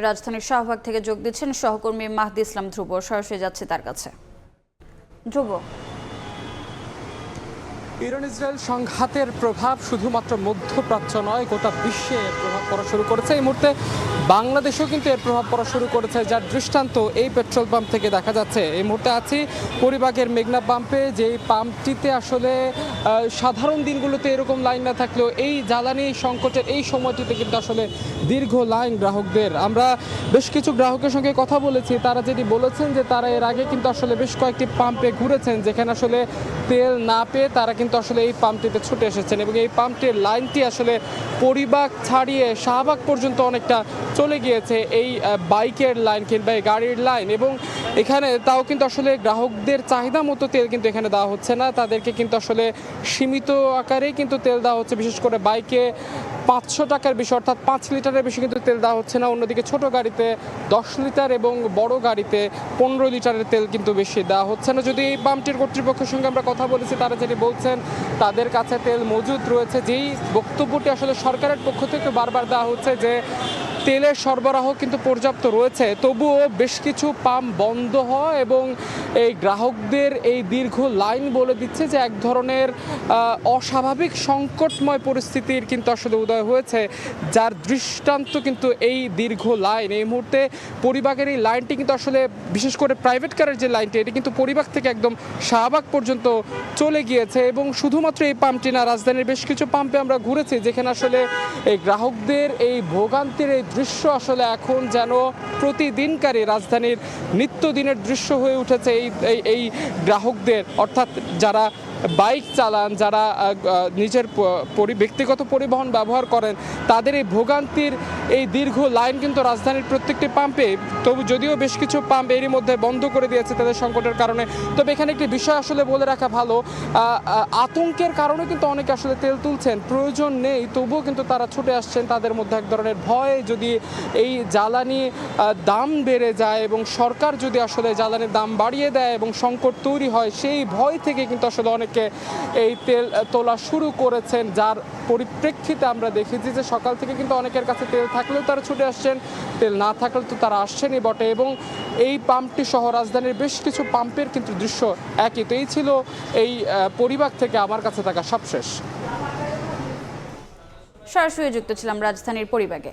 রাজধানীর শাহবাগ থেকে যোগ দিচ্ছেন সহকর্মী মাহদি ইসলাম ধ্রুব। সরাসরি যাচ্ছে তার কাছে। ধ্রুব, ইরান ইসরায়েল সংঘাতের প্রভাব শুধুমাত্র মধ্যপ্রাচ্য নয়, গোটা বিশ্বে এর প্রভাব পড়া শুরু করেছে। এই মুহূর্তে বাংলাদেশেও কিন্তু এর প্রভাব পড়া শুরু করেছে, যার দৃষ্টান্ত এই পেট্রোল পাম্প থেকে দেখা যাচ্ছে। এই মুহূর্তে আছি পরিবাগের মেঘনা পাম্পে, যেই পাম্পটিতে আসলে সাধারণ দিনগুলোতে এরকম লাইন না থাকলেও এই জ্বালানি সংকটের এই সময়টিতে কিন্তু আসলে দীর্ঘ লাইন গ্রাহকদের। আমরা বেশ কিছু গ্রাহকের সঙ্গে কথা বলেছি, তারা যেটি বলেছেন যে তারা এর আগে কিন্তু আসলে বেশ কয়েকটি পাম্পে ঘুরেছেন, যেখানে আসলে তেল না পেয়ে তারা কিন্তু আসলে এই পাম্পটিতে ছুটে এসেছেন এবং এই পাম্পটির লাইনটি আসলে পরিবাগ ছাড়িয়ে শাহবাগ পর্যন্ত অনেকটা চলে গিয়েছে, এই বাইকের লাইন কিংবা এই গাড়ির লাইন। এবং এখানে তাও কিন্তু আসলে গ্রাহকদের চাহিদা মতো তেল কিন্তু এখানে দেওয়া হচ্ছে না, তাদেরকে কিন্তু আসলে সীমিত আকারেই কিন্তু তেল দেওয়া হচ্ছে। বিশেষ করে বাইকে 500 টাকার বেশি, অর্থাৎ 5 লিটারের বেশি কিন্তু তেল দেওয়া হচ্ছে না। অন্যদিকে ছোট গাড়িতে 10 লিটার এবং বড় গাড়িতে 15 লিটারের তেল কিন্তু বেশি দেওয়া হচ্ছে না। যদি এই পাম্পটির কর্তৃপক্ষের সঙ্গে আমরা কথা বলেছি, তারা যেটি বলছেন তাদের কাছে তেল মজুদ রয়েছে। যেই বক্তব্যটি আসলে সরকারের পক্ষ থেকে বারবার দেওয়া হচ্ছে যে তেলের সরবরাহ কিন্তু পর্যাপ্ত রয়েছে, তবুও বেশ কিছু পাম্প বন্ধ হয় এবং এই গ্রাহকদের এই দীর্ঘ লাইন বলে দিচ্ছে যে এক ধরনের অস্বাভাবিক সংকটময় পরিস্থিতির কিন্তু আসলে উদয় হয়েছে, যার দৃষ্টান্ত কিন্তু এই দীর্ঘ লাইন। এই মুহূর্তে পরিবাগের এই লাইনটি কিন্তু আসলে বিশেষ করে প্রাইভেট কারের যে লাইনটি, এটি কিন্তু পরিবাগ থেকে একদম শাহবাগ পর্যন্ত চলে গিয়েছে। এবং শুধুমাত্র এই পাম্পটি না, রাজধানীর বেশ কিছু পাম্পে আমরা ঘুরেছি, যেখানে আসলে এই গ্রাহকদের এই ভোগান্তির এই দৃশ্য আসলে এখন যেন প্রতিদিনকারই রাজধানীর নিত্যদিনের দৃশ্য হয়ে উঠেছে। এই গ্রাহকদের, অর্থাৎ যারা বাইক চালান, যারা নিজের ব্যক্তিগত পরিবহন ব্যবহার করেন, তাদের এই ভোগান্তির এই দীর্ঘ লাইন কিন্তু রাজধানীর প্রত্যেকটি পাম্পে, তবু যদিও বেশ কিছু পাম্প এরই মধ্যে বন্ধ করে দিয়েছে তাদের সংকটের কারণে। তবে এখানে একটি বিষয় আসলে বলে রাখা ভালো, আতঙ্কের কারণে কিন্তু অনেকে আসলে তেল তুলছেন, প্রয়োজন নেই তবুও কিন্তু তারা ছুটে আসছেন। তাদের মধ্যে এক ধরনের ভয়, যদি এই জ্বালানি দাম বেড়ে যায় এবং সরকার যদি আসলে জ্বালানির দাম বাড়িয়ে দেয় এবং সংকট তৈরি হয়, সেই ভয় থেকে কিন্তু আসলে অনেকে এই তেল তোলা শুরু করেছেন, যার পরিপ্রেক্ষিতে আমরা দেখেছি যে সকাল থেকে কিন্তু অনেকের কাছে তেল থাকলেও তারা ছুটে আসছেন, তেল না থাকলেও তো তারা আসছেনই বটে। এবং এই পাম্পটি সহ রাজধানীর বেশ কিছু পাম্পের কিন্তু দৃশ্য একই। তো এই ছিল এই পরিবাগ থেকে আমার কাছে থাকা সবশেষ। সরাসরি যুক্ত ছিলাম রাজধানীর পরিবাগে।